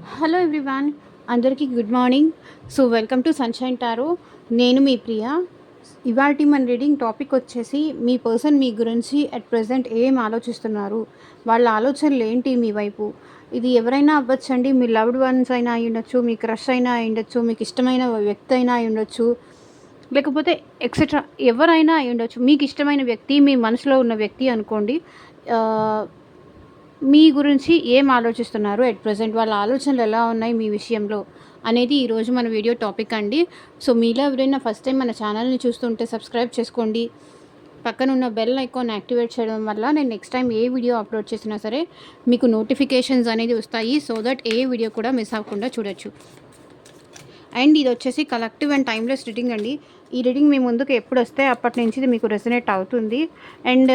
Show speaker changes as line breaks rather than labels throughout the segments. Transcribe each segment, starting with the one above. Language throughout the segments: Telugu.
హలో ఎవ్రీవన్, అందరికీ good morning. So welcome to sunshine tarot. నేను మీ ప్రియ. ఇవాల్టి మన రీడింగ్ టాపిక్ వచ్చేసి మీ పర్సన్ మీ గురించి అట్ ప్రజెంట్ ఏం ఆలోచిస్తున్నారు, వాళ్ళ ఆలోచనలు ఏంటి మీ వైపు. ఇది ఎవరైనా అవ్వచ్చండి, మీ లవ్డ్ వన్స్ అయినా అయి ఉండొచ్చు, మీ క్రష్ అయినా అయి ఉండొచ్చు, మీకు ఇష్టమైన వ్యక్తి అయినా అయి ఉండొచ్చు, లేకపోతే ఎక్సెట్రా ఎవరైనా అయి ఉండొచ్చు. మీకు ఇష్టమైన వ్యక్తి, మీ మనసులో ఉన్న వ్యక్తి అనుకోండి. ఆ, మీ గురించి ఏం ఆలోచిస్తున్నారు ఎట్ ప్రజెంట్, వాళ్ళ ఆలోచనలు ఎలా ఉన్నాయి మీ విషయంలో అనేది ఈరోజు మన వీడియో టాపిక్ అండి. సో మీలో ఎవరైనా ఫస్ట్ టైం మన ఛానల్ని చూస్తుంటే సబ్స్క్రైబ్ చేసుకోండి. పక్కన ఉన్న బెల్ ఐకాన్ యాక్టివేట్ చేయడం వల్ల నేను నెక్స్ట్ టైం ఏ వీడియో అప్లోడ్ చేసినా సరే మీకు నోటిఫికేషన్స్ అనేది వస్తాయి. సో దట్ ఏ వీడియో కూడా మిస్ అవ్వకుండా చూడొచ్చు. అండ్ ఇది వచ్చేసి కలెక్టివ్ అండ్ టైమ్లెస్ రీడింగ్ అండి. ఈ రీడింగ్ మీ ముందుకు ఎప్పుడు వస్తే అప్పటి నుంచి ఇది మీకు రెసనేట్ అవుతుంది. అండ్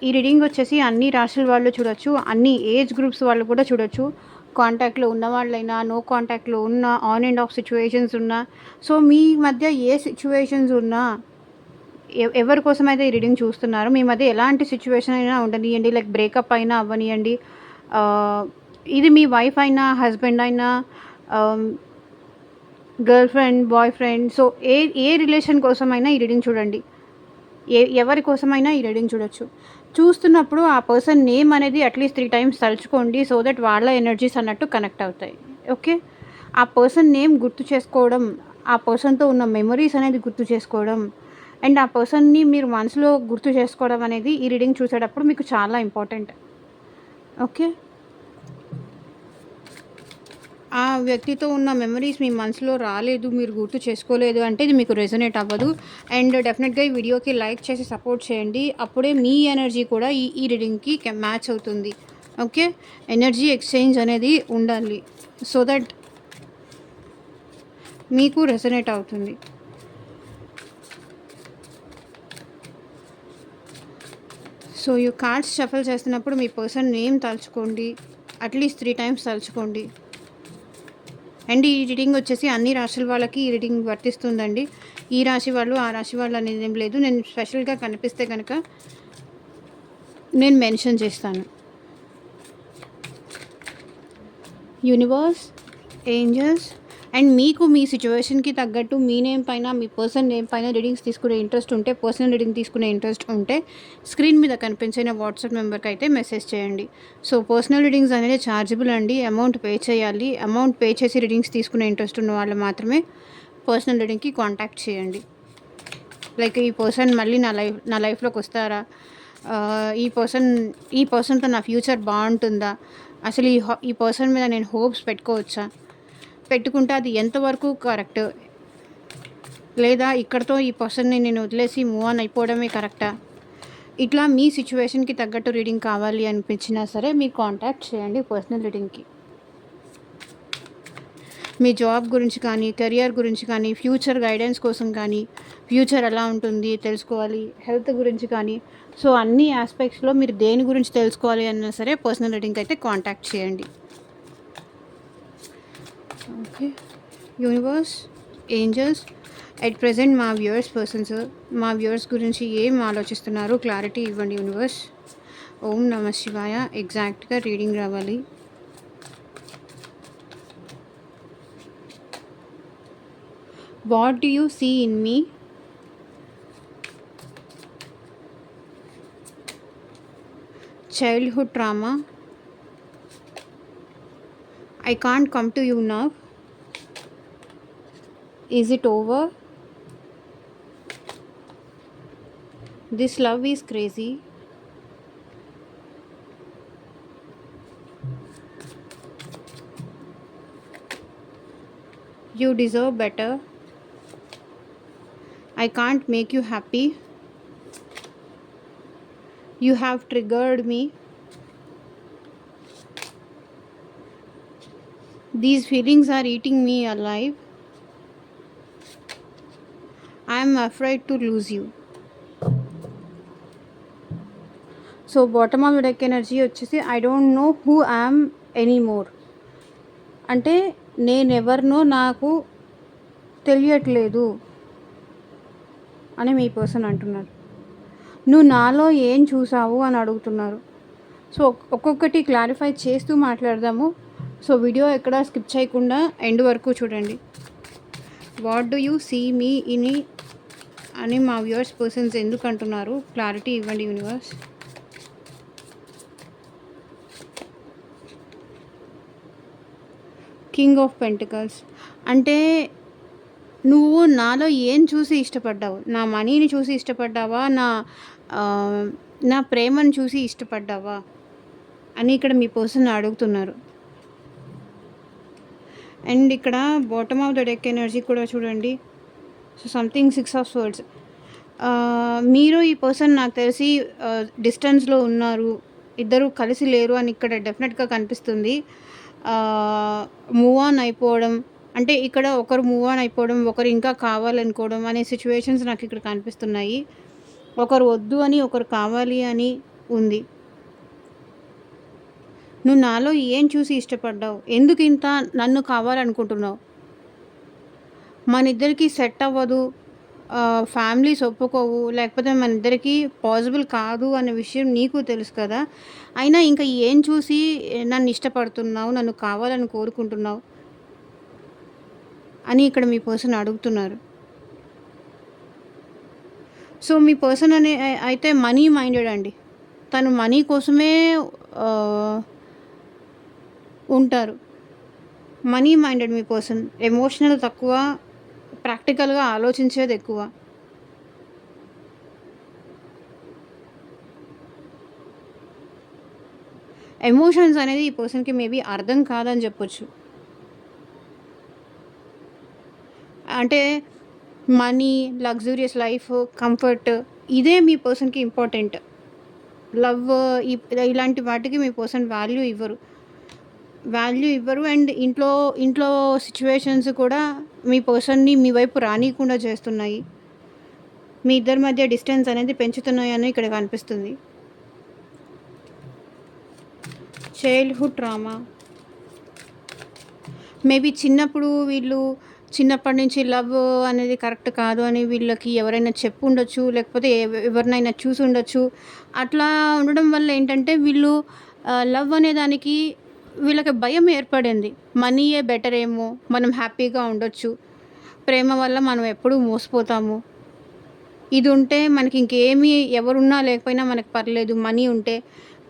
ఈ రీడింగ్ వచ్చేసి అన్ని రాశుల వాళ్ళు చూడొచ్చు, అన్ని ఏజ్ గ్రూప్స్ వాళ్ళు కూడా చూడొచ్చు. కాంటాక్ట్లో ఉన్న వాళ్ళైనా, నో కాంటాక్ట్లో ఉన్న, ఆన్ అండ్ ఆఫ్ సిచ్యువేషన్స్ ఉన్నా, సో మీ మధ్య ఏ సిచ్యువేషన్స్ ఉన్నా, ఎవరి కోసం అయితే ఈ రీడింగ్ చూస్తున్నారు, మీ మధ్య ఎలాంటి సిచ్యువేషన్ అయినా ఉండనియండి, లైక్ బ్రేకప్ అయినా అవ్వనియండి, ఇది మీ వైఫ్ అయినా, హస్బెండ్ అయినా, girlfriend, boyfriend, so ఏ రిలేషన్ కోసమైనా ఈ రీడింగ్ చూడండి. ఎవరి కోసమైనా ఈ రీడింగ్ చూడొచ్చు. చూస్తున్నప్పుడు ఆ పర్సన్ నేమ్ అనేది అట్లీస్ట్ 3 టైమ్స్ తలుచుకోండి, సో దట్ వాళ్ళ ఎనర్జీస్ అన్నట్టు కనెక్ట్ అవుతాయి. ఓకే, ఆ పర్సన్ నేమ్ గుర్తు చేసుకోవడం, ఆ పర్సన్తో ఉన్న మెమరీస్ అనేది గుర్తు చేసుకోవడం, అండ్ ఆ పర్సన్ని మీరు మనసులో గుర్తు చేసుకోవడం అనేది ఈ రీడింగ్ చూసేటప్పుడు మీకు చాలా ఇంపార్టెంట్. ఓకే, ఆ వ్యక్తితో ఉన్న మెమరీస్ మీ మనసులో రాలేదు, మీరు గుర్తు చేసుకోలేదు అంటే ఇది మీకు రెజొనేట్ అవ్వదు. అండ్ డెఫినెట్గా ఈ వీడియోకి లైక్ చేసి సపోర్ట్ చేయండి, అప్పుడే మీ ఎనర్జీ కూడా ఈ రీడింగ్కి మ్యాచ్ అవుతుంది. ఓకే, ఎనర్జీ ఎక్స్చేంజ్ అనేది ఉండాలి, సో దట్ మీకు రెజొనేట్ అవుతుంది. సో ఈ కార్డ్స్ షఫల్ చేస్తున్నప్పుడు మీ పర్సన్ నేమ్ తలుచుకోండి, అట్లీస్ట్ 3 టైమ్స్ తలుచుకోండి. అండ్ ఈ రీడింగ్ వచ్చేసి అన్ని రాశుల వాళ్ళకి ఈ రీడింగ్ వర్తిస్తుందండి. ఈ రాశి వాళ్ళు, ఆ రాశి వాళ్ళు అనేది ఏం లేదు. నేను స్పెషల్గా కనిపిస్తే కనుక నేను మెన్షన్ చేస్తాను. యూనివర్స్, ఏంజల్స్, అండ్ మీకు మీ సిచ్యువేషన్కి తగ్గట్టు మీ నేమ్ పైన, మీ పర్సన్ నేమ్ పైన రీడింగ్స్ తీసుకునే ఇంట్రెస్ట్ ఉంటే, పర్సనల్ రీడింగ్ తీసుకునే ఇంట్రెస్ట్ ఉంటే స్క్రీన్ మీద కనిపించిన వాట్సాప్ నెంబర్కి అయితే మెసేజ్ చేయండి. సో పర్సనల్ రీడింగ్స్ అనేది ఛార్జబుల్ అండి, అమౌంట్ పే చేయాలి. అమౌంట్ పే చేసి రీడింగ్స్ తీసుకునే ఇంట్రెస్ట్ ఉన్న వాళ్ళు మాత్రమే పర్సనల్ రీడింగ్కి కాంటాక్ట్ చేయండి. లైక్ ఈ పర్సన్ మళ్ళీ నా లైఫ్లోకి వస్తారా, ఈ పర్సన్తో నా ఫ్యూచర్ బాగుంటుందా, అసలు ఈ పర్సన్ మీద నేను హోప్స్ పెట్టుకోవచ్చా, పెట్టుకుంటే అది ఎంతవరకు కరెక్ట్, లేదా ఇక్కడతో ఈ పర్సన్ని నేను వదిలేసి మూవ్ ఆన్ అయిపోవడమే కరెక్టా, ఇట్లా మీ సిచ్యువేషన్కి తగ్గట్టు రీడింగ్ కావాలి అనిపించినా సరే మీరు కాంటాక్ట్ చేయండి పర్సనల్ రీడింగ్కి. మీ జాబ్ గురించి కానీ, కెరియర్ గురించి కానీ, ఫ్యూచర్ గైడెన్స్ కోసం కానీ, ఫ్యూచర్ ఎలా ఉంటుంది తెలుసుకోవాలి, హెల్త్ గురించి కానీ, సో అన్ని ఆస్పెక్ట్స్లో మీరు దేని గురించి తెలుసుకోవాలి అన్నా సరే పర్సనల్ రీడింగ్ అయితే కాంటాక్ట్ చేయండి. Okay, universe, angels, at present మా వ్యూవర్స్ గురించి ఏం ఆలోచిస్తున్నారు క్లారిటీ ఇవ్వండి యూనివర్స్. ఓం నమ శివాయ. ఎగ్జాక్ట్గా రీడింగ్ రావాలి. What do you see in me? Childhood trauma. I can't come to you now. Is it over? This love is crazy. You deserve better. I can't make you happy. You have triggered me. These feelings are eating me alive. I am afraid to lose you. So bottom of the deck energy వచ్చేసి I don't know who I'm anymore, అంటే నేనెవరినో నాకు తెలియట్లేదు అని మీ పర్సన్ అంటున్నారు. నువ్వు నాలో ఏం చూసావు అని అడుగుతున్నారు. సో ఒక్కొక్కటి క్లారిఫై చేస్తూ మాట్లాడదాము. సో వీడియో ఎక్కడ స్కిప్ చేయకుండా ఎండ్ వరకు చూడండి. What do you see me in అని మా వ్యూవర్స్ పర్సన్స్ ఎందుకు అంటున్నారు, క్లారిటీ ఇవ్వండి యూనివర్స్. కింగ్ ఆఫ్ పెంటికల్స్ అంటే నువ్వు నాలో ఏం చూసి ఇష్టపడ్డావు? నా మనీని చూసి ఇష్టపడ్డావా, నా ప్రేమను చూసి ఇష్టపడ్డావా అని ఇక్కడ మీ పర్సన్ అడుగుతున్నారు. అండ్ ఇక్కడ bottom of the deck energy కూడా చూడండి. So something 6 of swords. మీరు ఈ పర్సన్ నాకు తెలిసి డిస్టెన్స్లో ఉన్నారు, ఇద్దరు కలిసి లేరు అని ఇక్కడ డెఫినెట్గా కనిపిస్తుంది. మూవ్ ఆన్ అయిపోవడం అంటే ఇక్కడ ఒకరు మూవ్ ఆన్ అయిపోవడం, ఒకరు ఇంకా కావాలనుకోవడం అనే సిచ్యువేషన్స్ నాకు ఇక్కడ కనిపిస్తున్నాయి. ఒకరు వద్దు అని, ఒకరు కావాలి అని ఉంది. నువ్వు నాలో ఏం చూసి ఇష్టపడ్డావు? ఎందుకు ఇంత నన్ను కావాలనుకుంటున్నావు? మన ఇద్దరికి సెట్ అవ్వదు, ఫ్యామిలీస్ ఒప్పుకోవు, లేకపోతే మన ఇద్దరికి పాసిబుల్ కాదు అనే విషయం నీకు తెలుసు కదా. అయినా ఇంకా ఏం చూసి నన్ను ఇష్టపడుతున్నావు, నన్ను కావాలని కోరుకుంటున్నావు అని ఇక్కడ మీ పర్సన్ అడుగుతున్నారు. సో మీ పర్సన్ అయితే మనీ మైండెడ్ అండి. తను మనీ కోసమే ఉంటారు. మనీ మైండెడ్ మీ పర్సన్. ఎమోషనల్ తక్కువ, ప్రాక్టికల్గా ఆలోచించేది ఎక్కువ. ఎమోషన్స్ అనేది ఈ పర్సన్కి మేబీ అర్థం కాదని చెప్పొచ్చు. అంటే మనీ, లగ్జూరియస్ లైఫ్, కంఫర్ట్ ఇదే మీ పర్సన్కి ఇంపార్టెంట్. లవ్ ఇలాంటి వాటికి మీ పర్సన్ వాల్యూ ఇవ్వరు. అండ్ ఇంట్లో సిచ్యువేషన్స్ కూడా మీ పర్సన్ని మీ వైపు రానియకుండా చేస్తున్నాయి. మీ ఇద్దరి మధ్య డిస్టెన్స్ అనేది పెంచుతున్నాయని ఇక్కడ కనిపిస్తుంది. Childhood trauma. మేబీ చిన్నప్పటి నుంచి లవ్ అనేది కరెక్ట్ కాదు అని వీళ్ళకి ఎవరైనా చెప్పు ఉండొచ్చు, లేకపోతే ఎవరినైనా చూసి ఉండొచ్చు. అట్లా ఉండడం వల్ల ఏంటంటే వీళ్ళు లవ్ అనే దానికి వీళ్ళకి భయం ఏర్పడింది. మనీయే బెటర్ ఏమో, మనం హ్యాపీగా ఉండొచ్చు, ప్రేమ వల్ల మనం ఎప్పుడూ మోసపోతాము, ఇది ఉంటే మనకి ఇంకేమీ ఎవరున్నా లేకపోయినా మనకు పర్లేదు,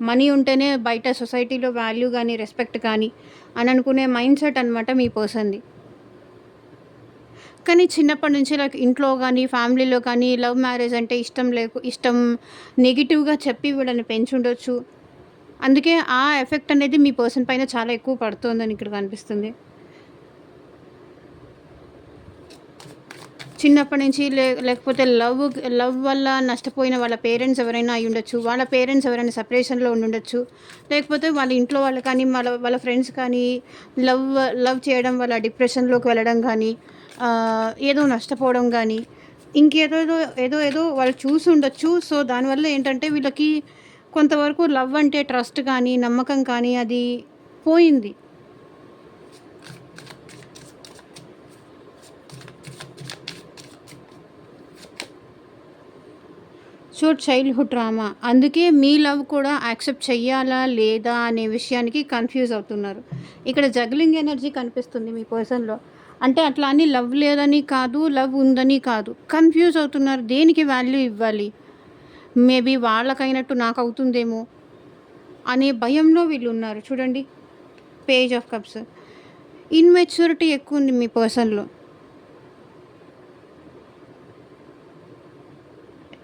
మనీ ఉంటేనే బయట సొసైటీలో వాల్యూ కానీ రెస్పెక్ట్ కానీ అని అనుకునే మైండ్ సెట్ అనమాట మీ పర్సన్ది. కానీ చిన్నప్పటి నుంచి లైక్ ఇంట్లో కానీ ఫ్యామిలీలో కానీ లవ్ మ్యారేజ్ అంటే ఇష్టం నెగిటివ్గా చెప్పి వీళ్ళని పెంచుండొచ్చు. అందుకే ఆ ఎఫెక్ట్ అనేది మీ పర్సన్ పైన చాలా ఎక్కువ పడుతుందని ఇక్కడ కనిపిస్తుంది. చిన్నప్పటి నుంచి లేకపోతే లవ్ వల్ల నష్టపోయిన వాళ్ళ పేరెంట్స్ ఎవరైనా అయి ఉండొచ్చు, వాళ్ళ పేరెంట్స్ ఎవరైనా సపరేషన్లో ఉండుండొచ్చు, లేకపోతే వాళ్ళ ఇంట్లో వాళ్ళు కానీ వాళ్ళ ఫ్రెండ్స్ కానీ లవ్ చేయడం వల్ల డిప్రెషన్లోకి వెళ్ళడం కానీ, ఏదో నష్టపోవడం కానీ, ఏదో వాళ్ళు చూసి ఉండొచ్చు. సో దానివల్ల ఏంటంటే వీళ్ళకి కొంతవరకు లవ్ అంటే ట్రస్ట్ కానీ నమ్మకం కానీ అది పోయింది. సో చైల్డ్హుడ్ డ్రామా, అందుకే మీ లవ్ కూడా యాక్సెప్ట్ చెయ్యాలా లేదా అనే విషయానికి కన్ఫ్యూజ్ అవుతున్నారు. ఇక్కడ జగ్లింగ్ ఎనర్జీ కనిపిస్తుంది మీ పర్సన్లో. అంటే అట్లా అని లవ్ లేదని కాదు, లవ్ ఉందని కాదు, కన్ఫ్యూజ్ అవుతున్నారు. దేనికి వాల్యూ ఇవ్వాలి, మేబీ వాళ్ళకైనట్టు నాకు అవుతుందేమో అనే భయంలో వీళ్ళు ఉన్నారు. చూడండి, పేజ్ ఆఫ్ కప్స్. ఇన్మెచ్యూరిటీ ఎక్కువ ఉంది మీ పర్సన్లో.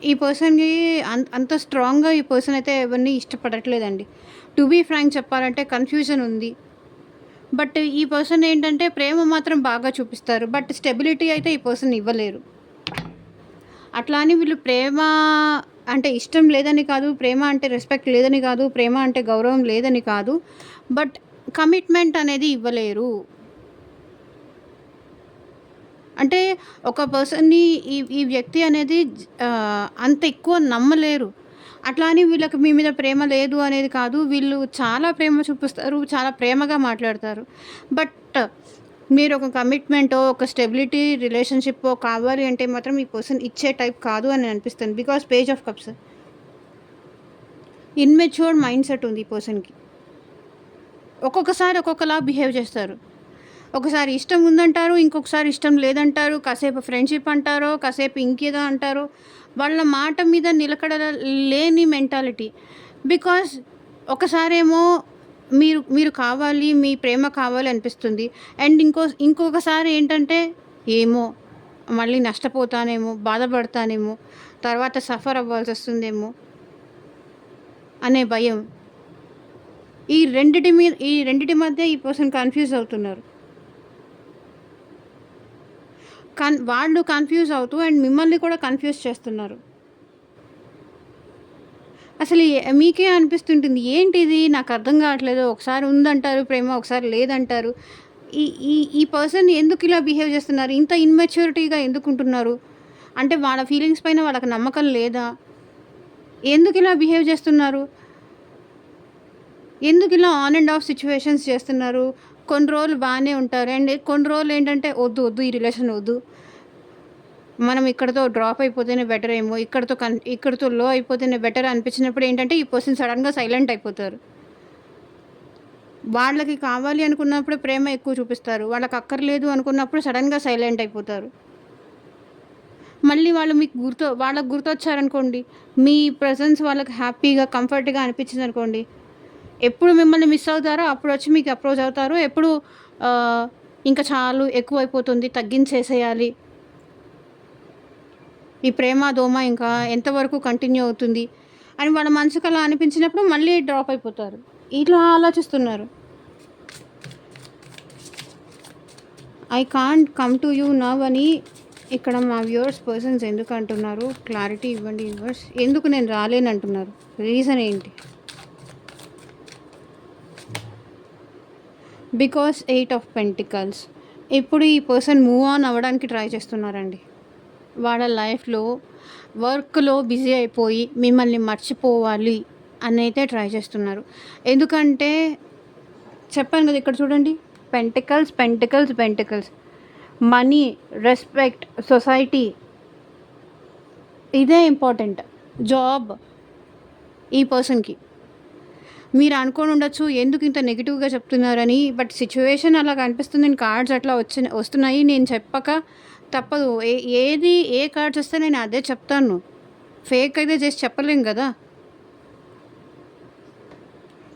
ఈ పర్సన్కి అంత స్ట్రాంగ్గా ఈ పర్సన్ అయితే ఎవరిని ఇష్టపడట్లేదండి. టు బీ ఫ్రాంక్ చెప్పాలంటే కన్ఫ్యూజన్ ఉంది. బట్ ఈ పర్సన్ ఏంటంటే ప్రేమ మాత్రం బాగా చూపిస్తారు, బట్ స్టెబిలిటీ అయితే ఈ పర్సన్ ఇవ్వలేరు. అట్లా అని వీళ్ళు ప్రేమ అంటే ఇష్టం లేదని కాదు, ప్రేమ అంటే రెస్పెక్ట్ లేదని కాదు, ప్రేమ అంటే గౌరవం లేదని కాదు, బట్ కమిట్మెంట్ అనేది ఇవ్వలేరు. అంటే ఒక పర్సన్ని ఈ వ్యక్తి అనేది అంత ఎక్కువ నమ్మలేరు. అట్లా అని వీళ్ళకి మీ మీద ప్రేమ లేదు అనేది కాదు, వీళ్ళు చాలా ప్రేమ చూపిస్తారు, చాలా ప్రేమగా మాట్లాడతారు. బట్ మీరు ఒక కమిట్మెంటో ఒక స్టెబిలిటీ రిలేషన్షిప్పో కావాలి అంటే మాత్రం ఈ పర్సన్ ఇచ్చే టైప్ కాదు అని అనిపిస్తుంది. Because page of cups, immatured mind set ఉంది ఈ పర్సన్కి. ఒక్కొక్కసారి ఒక్కొక్కలా బిహేవ్ చేస్తారు. ఒకసారి ఇష్టం ఉందంటారు, ఇంకొకసారి ఇష్టం లేదంటారు, కాసేపు ఫ్రెండ్‌షిప్ అంటారు, కాసేపు ఇంకేదో అంటారు. వాళ్ళ మాట మీద నిలకడ లేని మెంటాలిటీ. బికాజ్ ఒకసారేమో మీరు మీరు కావాలి, మీ ప్రేమ కావాలి అనిపిస్తుంది. అండ్ ఇంకొకసారి ఏంటంటే, ఏమో మళ్ళీ నష్టపోతానేమో, బాధపడతానేమో, తర్వాత సఫర్ అవ్వాల్సొస్తుందేమో అనే భయం. ఈ రెండిటి మధ్య ఈ పర్సన్ కన్‌ఫ్యూజ్ అవుతున్నారు. వాళ్ళు కన్‌ఫ్యూజ్ అవుతూ అండ్ మిమ్మల్ని కూడా కన్‌ఫ్యూజ్ చేస్తున్నారు. అసలు మీకే అనిపిస్తుంటుంది, ఏంటిది నాకర్థం కావట్లేదు. ఒకసారి ఉందంటారు ప్రేమ, ఒకసారి లేదంటారు. ఈ ఈ ఈ పర్సన్ ఎందుకు ఇలా బిహేవ్ చేస్తున్నారు? ఇంత ఇమ్మెచ్యూరిటీగా ఎందుకుంటున్నారు? అంటే వాళ్ళ ఫీలింగ్స్ పైన వాళ్ళకి నమ్మకం లేదా? ఎందుకు ఇలా బిహేవ్ చేస్తున్నారు? ఎందుకు ఇలా ఆన్ అండ్ ఆఫ్ సిట్యుయేషన్స్ చేస్తున్నారు? కొన్ని రోజులు బాగానే ఉంటారు. అండ్ కొన్ని రోజులు ఏంటంటే, వద్దు వద్దు ఈ రిలేషన్ వద్దు, మనం ఇక్కడితో డ్రాప్ అయిపోతేనే బెటర్ ఏమో, ఇక్కడితో లో అయిపోతేనే బెటర్ అనిపించినప్పుడు ఏంటంటే, ఈ పర్సన్ సడన్‌గా సైలెంట్ అయిపోతారు. వాళ్ళకి కావాలి అనుకున్నప్పుడు ప్రేమ ఎక్కువ చూపిస్తారు. వాళ్ళకి అక్కర్లేదు అనుకున్నప్పుడు సడన్‌గా సైలెంట్ అయిపోతారు. మళ్ళీ వాళ్ళు మీకు వాళ్ళకి గుర్తొచ్చారనుకోండి, మీ ప్రెజెన్స్ వాళ్ళకి హ్యాపీగా, కంఫర్ట్‌గా అనిపించిందనుకోండి, ఎప్పుడు మిమ్మల్ని మిస్ అవుతారో అప్పుడొచ్చి మీకు అప్రోచ్ అవుతారు. ఎప్పుడు ఆహ్, ఇంక చాలు ఎక్కువైపోతుంది, తగ్గించేసేయాలి, ఈ ప్రేమ దోమ ఇంకా ఎంతవరకు కంటిన్యూ అవుతుంది అని వాళ్ళ మనసుకు అలా అనిపించినప్పుడు మళ్ళీ డ్రాప్ అయిపోతారు. ఇట్లా ఆలోచిస్తున్నారు. I can't come to you now అని ఇక్కడ మా వ్యూవర్స్ పర్సన్స్ ఎందుకు అంటున్నారు? క్లారిటీ ఇవ్వండి యూనివర్స్. ఎందుకు నేను రాలేనంటున్నారు? రీజన్ ఏంటి? Because 8 of pentacles. ఇప్పుడు ఈ పర్సన్ మూవ్ ఆన్ అవ్వడానికి ట్రై చేస్తున్నారండి. వాళ్ళ లైఫ్‌లో వర్క్‌లో బిజీ అయిపోయి మిమ్మల్ని మర్చిపోవాలి అనైతే ట్రై చేస్తున్నారు. ఎందుకంటే చెప్పాను కదా, ఇక్కడ చూడండి, pentacles, pentacles, pentacles. Money, respect, society ఇదే ఇంపార్టెంట్. జాబ్ ఈ పర్సన్‌కి. మీరు అనుకోని ఉండొచ్చు ఎందుకు ఇంత నెగెటివ్‌గా చెప్తున్నారని. బట్ సిచ్యువేషన్ అలా కనిపిస్తుంది. కార్డ్స్ అట్లా వస్తున్నాయి. నేను చెప్పక తప్పదు. ఏ కార్డ్స్ వస్తే నేను అదే చెప్తాను. ఫేక్ అయితే చేసి చెప్పలేం కదా.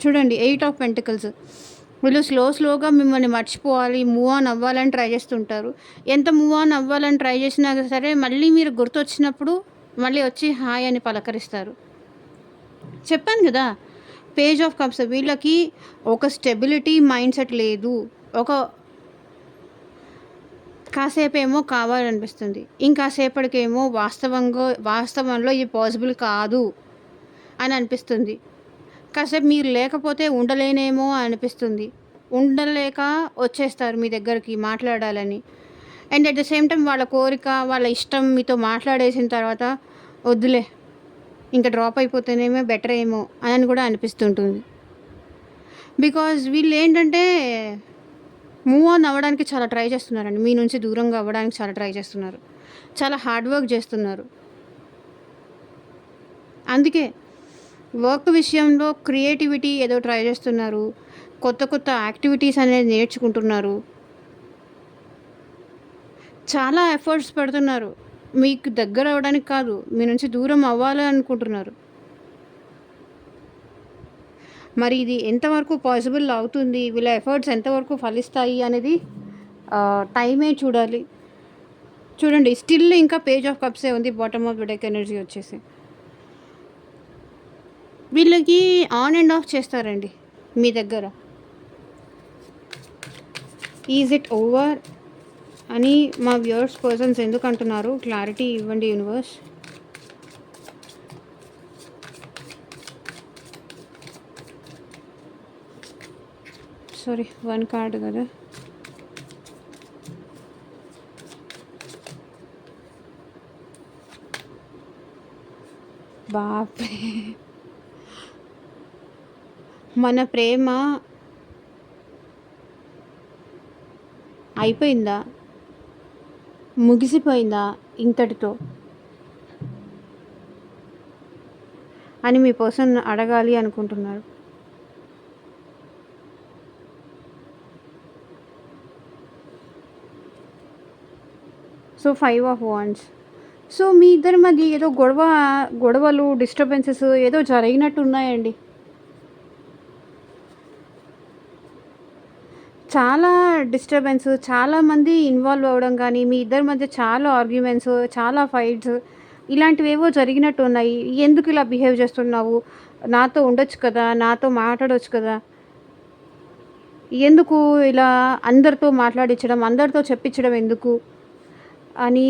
చూడండి, 8 ఆఫ్ పెంటికల్స్. వీళ్ళు స్లోగా మిమ్మల్ని మర్చిపోవాలి, మూవ్ ఆన్ అవ్వాలని ట్రై చేస్తుంటారు. ఎంత మూవ్ ఆన్ అవ్వాలని ట్రై చేసినా సరే మళ్ళీ మీరు గుర్తొచ్చినప్పుడు మళ్ళీ వచ్చి హాయ్ అని పలకరిస్తారు. చెప్పాను కదా, పేజ్ ఆఫ్ కప్స్. వీళ్ళకి ఒక స్టెబిలిటీ మైండ్ సెట్ లేదు. కాసేపేమో కావాలనిపిస్తుంది, ఇంకాసేపటికేమో వాస్తవంలో ఇది పాసిబుల్ కాదు అని అనిపిస్తుంది. కాసేపు మీరు లేకపోతే ఉండలేనేమో అనిపిస్తుంది. ఉండలేక వచ్చేస్తారు మీ దగ్గరికి మాట్లాడాలని. And at the same time వాళ్ళ కోరిక, వాళ్ళ ఇష్టం మీతో మాట్లాడేసిన తర్వాత వద్దులే, ఇంకా డ్రాప్ అయిపోతేనేమో బెటర్ ఏమో అని కూడా అనిపిస్తుంటుంది. బికాజ్ వీళ్ళు ఏంటంటే మూవ్ ఆన్ అవ్వడానికి చాలా ట్రై చేస్తున్నారండి. మీ నుంచి దూరంగా అవ్వడానికి చాలా ట్రై చేస్తున్నారు. చాలా హార్డ్ వర్క్ చేస్తున్నారు. అందుకే వర్క్ విషయంలో క్రియేటివిటీ ఏదో ట్రై చేస్తున్నారు. కొత్త యాక్టివిటీస్ అనేది నేర్చుకుంటున్నారు. చాలా ఎఫర్ట్స్ పెడుతున్నారు. మీకు దగ్గర అవ్వడానికి కాదు, మీ నుంచి దూరం అవ్వాలి అనుకుంటున్నారు. మరి ఇది ఎంతవరకు పాసిబుల్ అవుతుంది, వీళ్ళ ఎఫర్ట్స్ ఎంతవరకు ఫలిస్తాయి అనేది టైమే చూడాలి. చూడండి, స్టిల్ ఇంకా పేజ్ ఆఫ్ కప్సే ఉంది. Bottom of the deck energy వచ్చేసి వీళ్ళకి ఆన్ అండ్ ఆఫ్ చేస్తారండి మీ దగ్గర. ఈజ్ ఇట్ ఓవర్ అని మా వ్యూవర్స్ పర్సన్స్ ఎందుకు అంటున్నారు? క్లారిటీ ఇవ్వండి యూనివర్స్. సారీ, 1 కార్డు కదా. బాపే, మన ప్రేమ అయిపోయిందా, ముగిసిపోయిందా ఇంతటితో అని మీ పర్సన్ అడగాలి అనుకుంటున్నారు. So 5 of wands. సో మీ ఇద్దరి మధ్య ఏదో గొడవలు, డిస్టర్బెన్సెస్ ఏదో జరిగినట్టున్నాయండి. చాలా డిస్టర్బెన్స్, చాలామంది ఇన్వాల్వ్ అవ్వడం కానీ, మీ ఇద్దరి మధ్య చాలా ఆర్గ్యుమెంట్స్, చాలా ఫైట్స్ ఇలాంటివేవో జరిగినట్టున్నాయి. ఎందుకు ఇలా బిహేవ్ చేస్తున్నావు? నాతో ఉండొచ్చు కదా! నాతో మాట్లాడొచ్చు కదా! ఎందుకు ఇలా అందరితో మాట్లాడించడం, అందరితో చెప్పించడం ఎందుకు? అని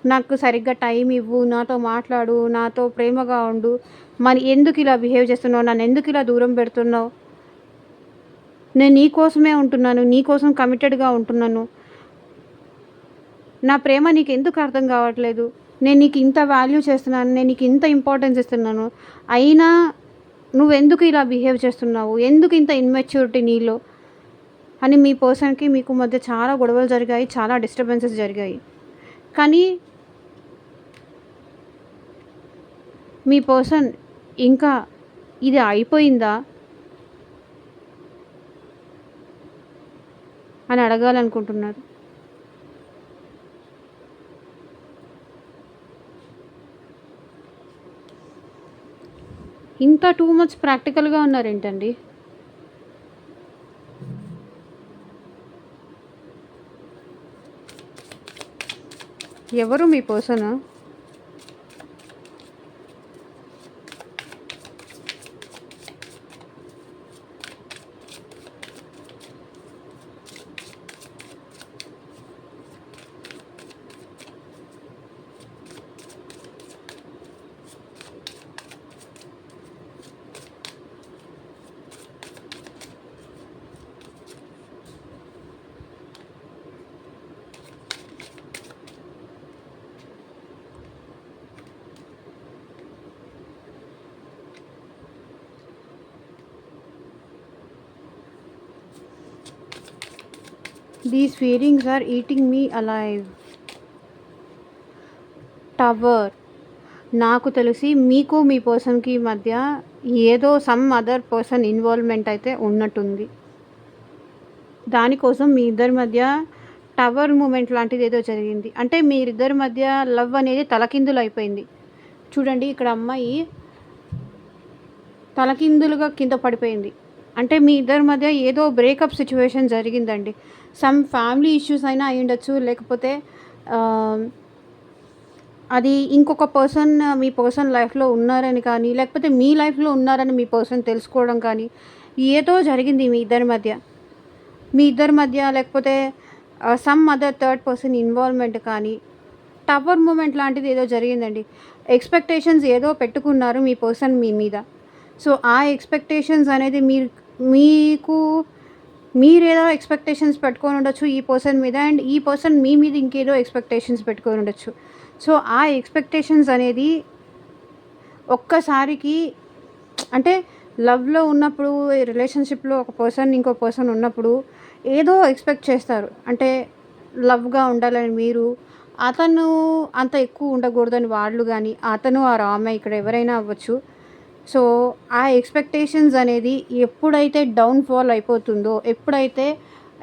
నాకు సరిగ్గా టైం ఇవ్వు, నాతో మాట్లాడు, నాతో ప్రేమగా ఉండు. మరి ఎందుకు ఇలా బిహేవ్ చేస్తున్నావు? నన్నెందుకు ఇలా దూరం పెడుతున్నావు? నేను నీ కోసమే ఉంటున్నాను. నీ కోసం కమిటెడ్‌గా ఉంటున్నాను. నా ప్రేమ నీకెందుకు అర్థం కావట్లేదు? నేను నీకు ఇంత వాల్యూ చేస్తున్నాను. నేను నీకు ఇంత ఇంపార్టెన్స్ ఇస్తున్నాను. అయినా నువ్వెందుకు ఇలా బిహేవ్ చేస్తున్నావు? ఎందుకు ఇంత ఇమ్మెచ్యూరిటీ నీలో? అని మీ పర్సన్‌కి మీకు మధ్య చాలా గొడవలు జరిగాయి. చాలా డిస్టర్బెన్సెస్ జరిగాయి. కానీ మీ పర్సన్ ఇంకా ఇది అయిపోయిందా అని అడగాలనుకుంటున్నారు. ఇంత టూ మచ్ ప్రాక్టికల్‌గా ఉన్నారేంటండి? ఎవరు మీ person? These feelings are eating me alive. Tower. నాకు తెలిసి మీకు మీ పర్సన్‌కి మధ్య ఏదో సమ్ అదర్ పర్సన్ ఇన్వాల్వ్‌మెంట్ అయితే ఉన్నట్టుంది. దానికోసం మీ ఇద్దరి మధ్య టవర్ మూమెంట్ లాంటిది ఏదో జరిగింది. అంటే మీరిద్దరి మధ్య లవ్ అనేది తలకిందులైపోయింది. చూడండి ఇక్కడ అమ్మాయి తలకిందులుగా కింద పడిపోయింది. అంటే మీ ఇద్దరి మధ్య ఏదో బ్రేకప్ సిచ్యువేషన్ జరిగిందండి. సమ్ ఫ్యామిలీ ఇష్యూస్ అయినా అయ్యుండొచ్చు. లేకపోతే అది ఇంకొక పర్సన్ మీ పర్సన్ లైఫ్‌లో ఉన్నారని కానీ, లేకపోతే మీ లైఫ్‌లో ఉన్నారని మీ పర్సన్ తెలుసుకోవడం కానీ, ఏదో జరిగింది మీ ఇద్దరి మధ్య. మీ ఇద్దరి మధ్య లేకపోతే some other third person involvement కానీ, టవర్ మూమెంట్ లాంటిది ఏదో జరిగిందండి. ఎక్స్‌పెక్టేషన్స్ ఏదో పెట్టుకున్నారు మీ పర్సన్ మీ మీద. సో ఆ ఎక్స్‌పెక్టేషన్స్ అనేది మీకు మీరేదో ఎక్స్‌పెక్టేషన్స్ పెట్టుకొని ఉండొచ్చు ఈ పర్సన్ మీద. అండ్ ఈ పర్సన్ మీ మీద ఇంకేదో ఎక్స్‌పెక్టేషన్స్ పెట్టుకొని ఉండొచ్చు. సో ఆ ఎక్స్‌పెక్టేషన్స్ అనేది ఒక్కసారికి అంటే లవ్‌లో ఉన్నప్పుడు, రిలేషన్‌షిప్‌లో ఒక పర్సన్ ఇంకో పర్సన్ ఉన్నప్పుడు ఏదో ఎక్స్‌పెక్ట్ చేస్తారు. అంటే లవ్‌గా ఉండాలని మీరు, అతను అంత ఎక్కువ ఉండకూడదని వాళ్ళు గానీ, అతను ఆర్ ఆమె ఇక్కడ ఎవరైనా అవ్వచ్చు. సో ఆ ఎక్స్‌పెక్టేషన్స్ అనేది ఎప్పుడైతే డౌన్‌ఫాల్ అయిపోతుందో, ఎప్పుడైతే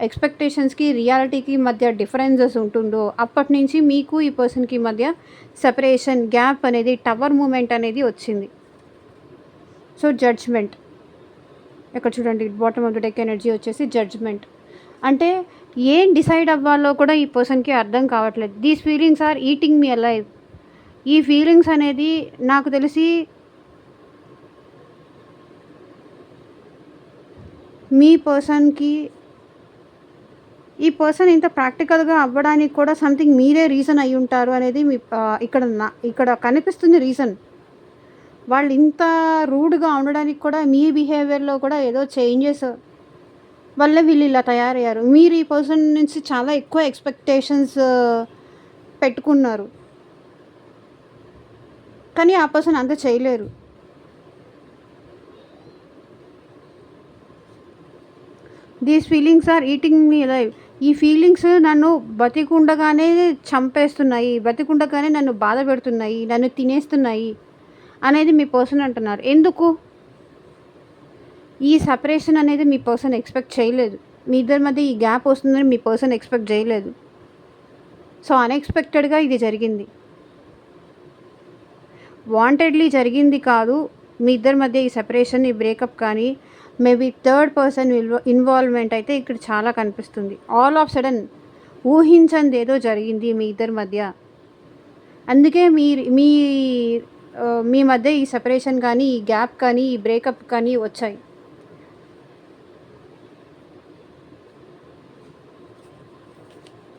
ఎక్స్‌పెక్టేషన్స్‌కి, రియాలిటీకి మధ్య డిఫరెన్సెస్ ఉంటుందో, అప్పటి నుంచి మీకు ఈ పర్సన్‌కి మధ్య సెపరేషన్, గ్యాప్ అనేది, టవర్ మూమెంట్ అనేది వచ్చింది. So judgment. ఇక్కడ చూడండి bottom of the deck energy వచ్చేసి జడ్జ్‌మెంట్. అంటే ఏం డిసైడ్ అవ్వాలో కూడా ఈ పర్సన్‌కి అర్థం కావట్లేదు. These feelings are eating me alive. ఈ ఫీలింగ్స్ అనేది నాకు తెలిసి మీ పర్సన్‌కి ఈ పర్సన్ ఇంత ప్రాక్టికల్‌గా అవ్వడానికి కూడా సంథింగ్ మీరే రీజన్ అయ్యుంటారు అనేది ఇక్కడ కనిపిస్తుంది రీజన్. వాళ్ళు ఇంత రూడ్‌గా ఉండడానికి కూడా మీ బిహేవియర్‌లో కూడా ఏదో చేంజెస్ వల్ల వీళ్ళు ఇలా తయారయ్యారు. మీరు ఈ పర్సన్ నుంచి చాలా ఎక్కువ ఎక్స్‌పెక్టేషన్స్ పెట్టుకున్నారు. కానీ ఆ పర్సన్ అంత చేయలేరు. These feelings are eating me alive. ఈ ఫీలింగ్స్ నన్ను బతికుండగానే చంపేస్తున్నాయి, బతికుండగానే నన్ను బాధ పెడుతున్నాయి, నన్ను తినేస్తున్నాయి అనేది మీ పర్సన్ అంటున్నారు. ఎందుకు? ఈ సెపరేషన్ అనేది మీ పర్సన్ ఎక్స్‌పెక్ట్ చేయలేదు. మీ ఇద్దరి మధ్య ఈ గ్యాప్ వస్తుందని మీ పర్సన్ ఎక్స్‌పెక్ట్ చేయలేదు. సో అన్ఎక్స్పెక్టెడ్గా ఇది జరిగింది, వాంటెడ్లీ జరిగింది కాదు. మీ ఇద్దరి మధ్య ఈ సెపరేషన్, ఈ బ్రేకప్ కానీ మేబీ థర్డ్ పర్సన్ ఇన్వాల్వ్మెంట్ అయితే ఇక్కడ చాలా కనిపిస్తుంది. ఆల్ ఆఫ్ సడన్ ఊహించంది ఏదో జరిగింది మీ ఇద్దరి మధ్య. అందుకే మీ మీ మీ మధ్య ఈ సెపరేషన్ కానీ, ఈ గ్యాప్ కానీ, ఈ బ్రేకప్ కానీ వచ్చాయి.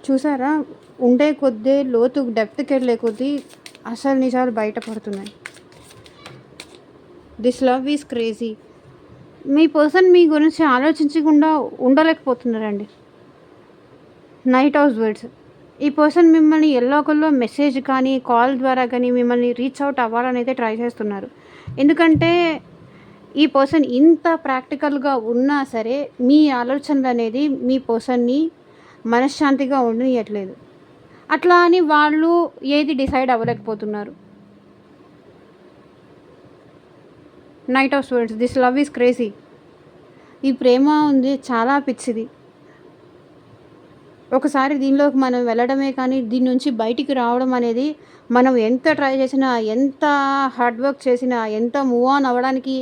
చూసారా, ఉండే కొద్దీ లోతు డెప్త్కి వెళ్ళే కొద్దీ అసలు నిజాలు బయటపడుతున్నాయి. This love is crazy. మీ పర్సన్ మీ గురించి ఆలోచించకుండా ఉండలేకపోతున్నారండి. నైట్ హౌస్ వర్డ్స్. ఈ పర్సన్ మిమ్మల్ని ఎల్లోకల్లో మెసేజ్ కానీ, కాల్ ద్వారా కానీ మిమ్మల్ని రీచ్ అవుట్ అవ్వాలని అయితే ట్రై చేస్తున్నారు. ఎందుకంటే ఈ పర్సన్ ఇంత ప్రాక్టికల్గా ఉన్నా సరే మీ ఆలోచనలు అనేది మీ పర్సన్ని మనశ్శాంతిగా ఉండనియట్లేదు. అట్లా అని వాళ్ళు ఏది డిసైడ్ అవ్వలేకపోతున్నారు. Knight of swords. This love is crazy. ఈ ప్రేమ ఉంది చాలా పిచ్చిది. ఒకసారి దీనిలోకి మనం వెళ్ళడమే కానీ దీని నుంచి బయటికి రావడం అనేది, మనం ఎంత ట్రై చేసినా, ఎంత హార్డ్ వర్క్ చేసినా, ఎంత మూవ్ ఆన్ అవ్వడానికి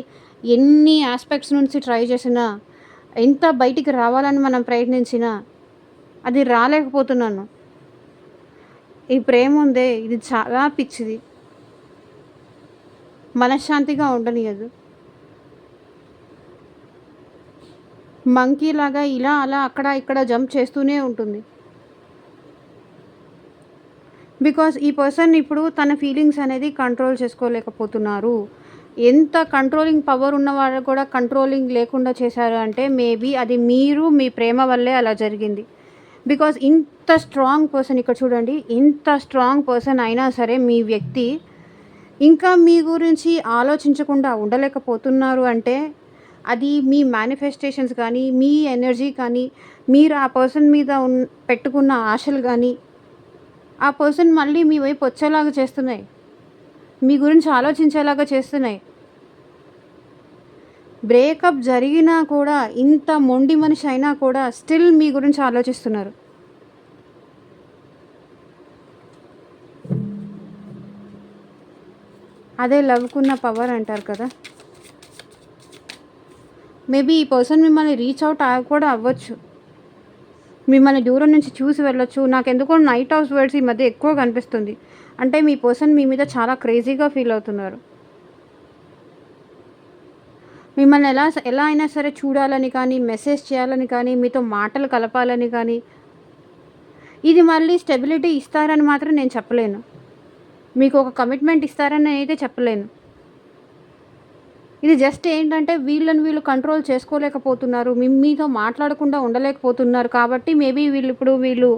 ఎన్ని ఆస్పెక్ట్స్ నుంచి ట్రై చేసినా, ఎంత బయటికి రావాలని మనం ప్రయత్నించినా అది రాలేకపోతున్నాను. ఈ ప్రేమ ఉందే ఇది చాలా పిచ్చిది, మనశ్శాంతిగా ఉండనియదు. మంకీ లాగా ఇలా అలా అక్కడ ఇక్కడ జంప్ చేస్తూనే ఉంటుంది. బికాస్ ఈ పర్సన్ ఇప్పుడు తన ఫీలింగ్స్ అనేది కంట్రోల్ చేసుకోలేకపోతున్నారు. ఎంత కంట్రోలింగ్ పవర్ ఉన్నవాళ్ళు కూడా కంట్రోలింగ్ లేకుండా చేశారు అంటే మేబీ అది మీరు మీ ప్రేమ వల్లే అలా జరిగింది. బికాస్ ఇంత స్ట్రాంగ్ పర్సన్, ఇక్కడ చూడండి, ఇంత స్ట్రాంగ్ పర్సన్ అయినా సరే మీ వ్యక్తి ఇంకా మీ గురించి ఆలోచించకుండా ఉండలేకపోతున్నారు అంటే అది మీ మేనిఫెస్టేషన్స్ కానీ, మీ ఎనర్జీ కానీ, మీరు ఆ పర్సన్ మీద పెట్టుకున్న ఆశలు కానీ ఆ పర్సన్ మళ్ళీ మీ వైపు వచ్చేలాగా చేస్తున్నాయి, మీ గురించి ఆలోచించేలాగా చేస్తున్నాయి. బ్రేకప్ జరిగినా కూడా, ఇంత మొండి మనిషి అయినా కూడా స్టిల్ మీ గురించి ఆలోచిస్తున్నారు. అదే లవ్కున్న పవర్ అంటారు కదా. మేబీ ఈ పర్సన్ మిమ్మల్ని రీచ్ అవుట్ కూడా అవ్వచ్చు, మిమ్మల్ని దూరం నుంచి చూసి వెళ్ళొచ్చు. నాకెందుకో నైట్ హౌస్ వర్డ్స్ ఈ మధ్య ఎక్కువ కనిపిస్తుంది. అంటే మీ పర్సన్ మీ మీద చాలా క్రేజీగా ఫీల్ అవుతున్నారు. మిమ్మల్ని ఎలా అయినా సరే చూడాలని కానీ, మెసేజ్ చేయాలని కానీ, మీతో మాటలు కలపాలని కానీ, ఇది మళ్ళీ స్టెబిలిటీ ఇస్తారని మాత్రం నేను చెప్పలేను. మీకు ఒక కమిట్మెంట్ ఇస్తారని అయితే చెప్పలేను. ఇది జస్ట్ ఏంటంటే వీళ్ళు కంట్రోల్ చేసుకోలేకపోతున్నారు, మీతో మాట్లాడకుండా ఉండలేకపోతున్నారు. కాబట్టి మేబీ వీళ్ళు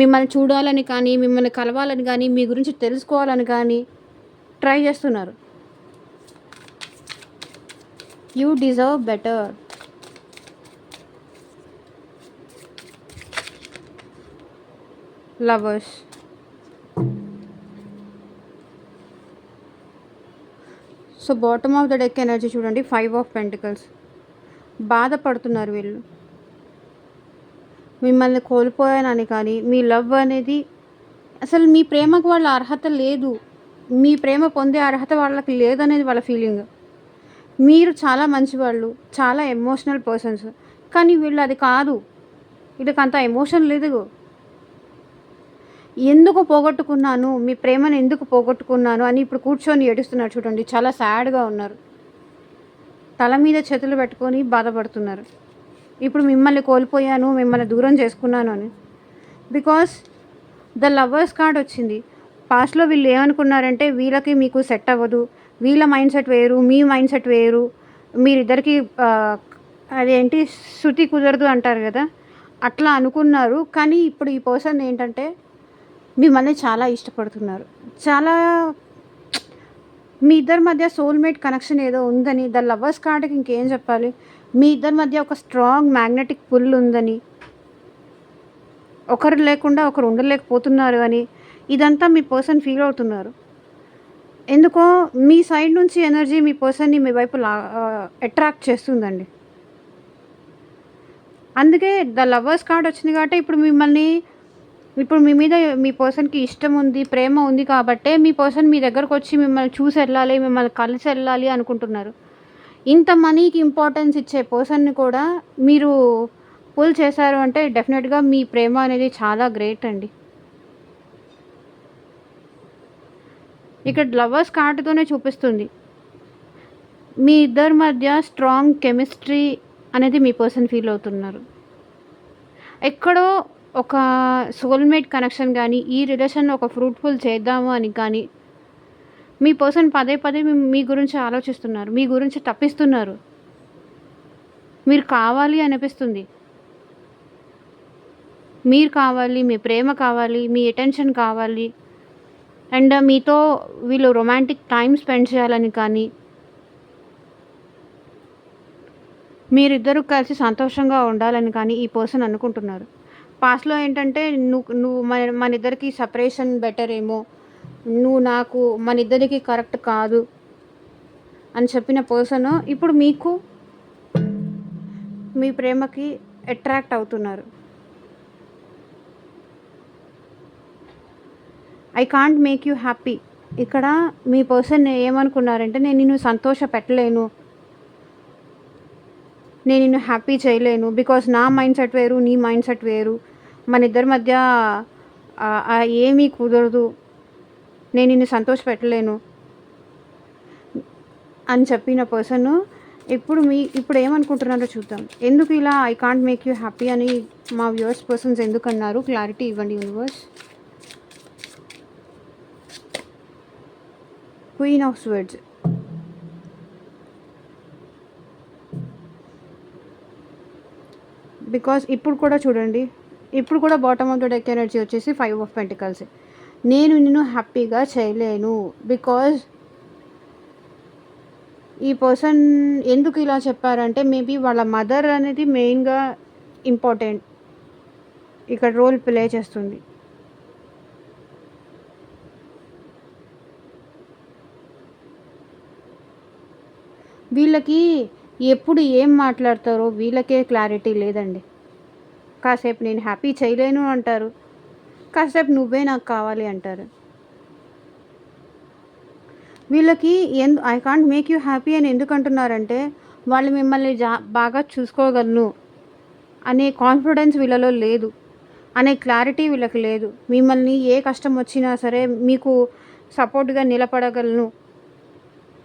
మిమ్మల్ని చూడాలని కానీ, మిమ్మల్ని కలవాలని కానీ, మీ గురించి తెలుసుకోవాలని కానీ ట్రై చేస్తున్నారు. You deserve better. Lovers. So bottom of the deck energy చూడండి, 5 ఆఫ్ పెంటికల్స్. బాధపడుతున్నారు వీళ్ళు, మిమ్మల్ని కోల్పోయానని కానీ, మీ లవ్ అనేది అసలు మీ ప్రేమకు వాళ్ళ అర్హత లేదు, మీ ప్రేమ పొందే అర్హత వాళ్ళకి లేదనేది వాళ్ళ ఫీలింగ్. మీరు చాలా మంచివాళ్ళు, చాలా ఎమోషనల్ పర్సన్స్, కానీ వీళ్ళు అది కాదు, వీళ్ళకి అంత ఎమోషన్ లేదు. ఎందుకు పోగొట్టుకున్నాను, మీ ప్రేమను ఎందుకు పోగొట్టుకున్నాను అని ఇప్పుడు కూర్చొని ఏడుస్తున్నారు చూడండి. చాలా సాడ్గా ఉన్నారు, తల మీద చేతులు పెట్టుకొని బాధపడుతున్నారు. ఇప్పుడు మిమ్మల్ని కోల్పోయాను, మిమ్మల్ని దూరం చేసుకున్నాను అని. బికాస్ ద లవర్స్ కార్డ్ వచ్చింది. పాస్ట్లో వీళ్ళు ఏమనుకున్నారంటే వీళ్ళకి మీకు సెట్ అవ్వదు, వీళ్ళ మైండ్ సెట్ వేరు, మీ మైండ్ సెట్ వేరు, మీరిద్దరికి అదేంటి శృతి కుదరదు అంటారు కదా, అట్లా అనుకున్నారు. కానీ ఇప్పుడు ఈ పర్సన్ ఏంటంటే మిమ్మల్ని చాలా ఇష్టపడుతున్నారు. చాలా మీ ఇద్దరి మధ్య సోల్మేట్ కనెక్షన్ ఏదో ఉందని, ద లవర్స్ కార్డ్కి ఇంకేం చెప్పాలి, మీ ఇద్దరి మధ్య ఒక స్ట్రాంగ్ మ్యాగ్నెటిక్ పుల్ ఉందని, ఒకరు లేకుండా ఒకరు ఉండలేకపోతున్నారు అని ఇదంతా మీ పర్సన్ ఫీల్ అవుతున్నారు. ఎందుకో మీ సైడ్ నుంచి ఎనర్జీ మీ పర్సన్ని మీ వైపు అట్రాక్ట్ చేస్తుందండి. అందుకే ద లవర్స్ కార్డ్ వచ్చింది కాబట్టి ఇప్పుడు మిమ్మల్ని ఇప్పుడు మీ మీద మీ పర్సన్‌కి ఇష్టం ఉంది, ప్రేమ ఉంది కాబట్టే మీ పర్సన్ మీ దగ్గరకొచ్చి మిమ్మల్ని చూసెళ్ళాలి, మిమ్మల్ని కలిసెళ్ళాలి అనుకుంటున్నారు. ఇంత మనీకి ఇంపార్టెన్స్ ఇచ్చే పర్సన్‌ని కూడా మీరు పుల్ చేశారు అంటే డెఫినెట్‌గా మీ ప్రేమ అనేది చాలా గ్రేట్ అండి. ఇక్కడ లవర్స్ కార్డ్‌తోనే చూపిస్తుంది. మీ ఇద్దరి మధ్య స్ట్రాంగ్ కెమిస్ట్రీ అనేది మీ పర్సన్ ఫీల్ అవుతున్నారు. ఎక్కడో ఒక సోల్‌మేట్ కనెక్షన్ గానీ, ఈ రిలేషన్‌ని ఒక ఫ్రూట్‌ఫుల్ చేద్దాము అని కానీ, మీ పర్సన్ పదే పదే మీ గురించి ఆలోచిస్తున్నారు. మీ గురించి తప్పిస్తున్నారు. మీరు కావాలి అనిపిస్తుంది. మీరు కావాలి, మీ ప్రేమ కావాలి, మీ అటెన్షన్ కావాలి. అండ్ మీతో వీళ్ళు రొమాంటిక్ టైమ్ స్పెండ్ చేయాలని కానీ, మీరిద్దరూ కలిసి సంతోషంగా ఉండాలని కానీ ఈ పర్సన్ అనుకుంటున్నారు. పాస్ట్‌లో ఏంటంటే నువ్వు మనిద్దరికి సెపరేషన్ బెటర్ ఏమో, నువ్వు నాకు మనిద్దరికి కరెక్ట్ కాదు అని చెప్పిన పర్సన్ ఇప్పుడు మీకు మీ ప్రేమకి అట్రాక్ట్ అవుతున్నారు. I can't make you happy. ఇక్కడ మీ పర్సన్ ఏమనుకున్నారంటే నేను నిన్ను సంతోష పెట్టలేను, నేను నిన్ను హ్యాపీ చేయలేను. బికాజ్ నా మైండ్ సెట్ వేరు, నీ మైండ్ సెట్ వేరు. మన ఇద్దరి మధ్య ఏమీ కుదరదు, నేను నిన్ను సంతోష పెట్టలేను అని చెప్పిన పర్సన్ ఇప్పుడు ఏమనుకుంటున్నారో చూద్దాం. ఎందుకు ఇలా I can't make you happy అని మా వ్యూవర్స్ పర్సన్స్ ఎందుకు అన్నారు? క్లారిటీ ఇవ్వండి universe. Queen of swords, because ఇప్పుడు కూడా చూడండి, ఇప్పుడు కూడా bottom of the deck energy వచ్చేసి 5 ఆఫ్ పెంటికల్స్. నేను నిన్ను హ్యాపీగా చేయలేను. బికాజ్ ఈ పర్సన్ ఎందుకు ఇలా చెప్పారంటే మేబీ వాళ్ళ మదర్ అనేది మెయిన్గా ఇంపార్టెంట్ ఇక్కడ రోల్ ప్లే చేస్తుంది. వీళ్ళకి ఎప్పుడు ఏం మాట్లాడతారో వీళ్ళకే క్లారిటీ లేదండి. కాసేపు నేను హ్యాపీ చేయలేను అంటారు, కాసేపు నువ్వే నాకు కావాలి అంటారు. వీళ్ళకి I can't make you happy అని ఎందుకు అంటున్నారంటే వాళ్ళు మిమ్మల్ని బాగా చూసుకోగలను అనే కాన్ఫిడెన్స్ వీళ్ళలో లేదు, అనే క్లారిటీ వీళ్ళకి లేదు. మిమ్మల్ని ఏ కష్టం వచ్చినా సరే మీకు సపోర్ట్గా నిలబడగలను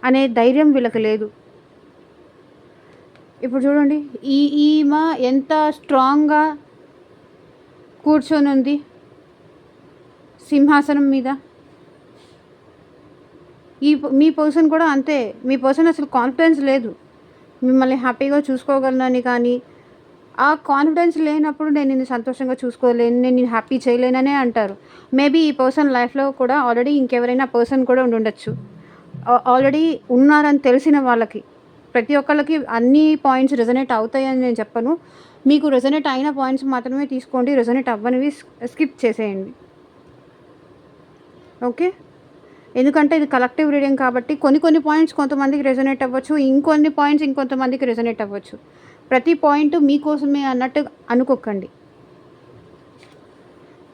అనే ధైర్యం వీళ్ళకి లేదు. ఇప్పుడు చూడండి, ఈమె ఎంత స్ట్రాంగ్గా కూర్చొని ఉంది సింహాసనం మీద. మీ పర్సన్ కూడా అంతే. మీ పర్సన్ అసలు కాన్ఫిడెన్స్ లేదు మిమ్మల్ని హ్యాపీగా చూసుకోగలనని. కానీ ఆ కాన్ఫిడెన్స్ లేనప్పుడు నేను నిన్ను సంతోషంగా చూసుకోలేను, నేను నిన్ను హ్యాపీ చేయలేననే అంటారు. మేబీ ఈ పర్సన్ లైఫ్లో కూడా ఆల్రెడీ ఇంకెవరైనా పర్సన్ కూడా ఉండొచ్చు. ఆల్రెడీ ఉన్నారని తెలిసిన వాళ్ళకి, ప్రతి ఒక్కళ్ళకి అన్ని పాయింట్స్ రెజనేట్ అవుతాయని నేను చెప్పను. మీకు రెజనేట్ అయిన పాయింట్స్ మాత్రమే తీసుకోండి, రెజనేట్ అవ్వనివి స్కిప్ చేసేయండి. ఓకే, ఎందుకంటే ఇది కలెక్టివ్ రీడింగ్ కాబట్టి కొన్ని పాయింట్స్ కొంతమందికి రెజనేట్ అవ్వచ్చు, ఇంకొన్ని పాయింట్స్ ఇంకొంతమందికి రెజనేట్ అవ్వచ్చు. ప్రతి పాయింట్ మీకోసమే అన్నట్టు అనుకోకండి.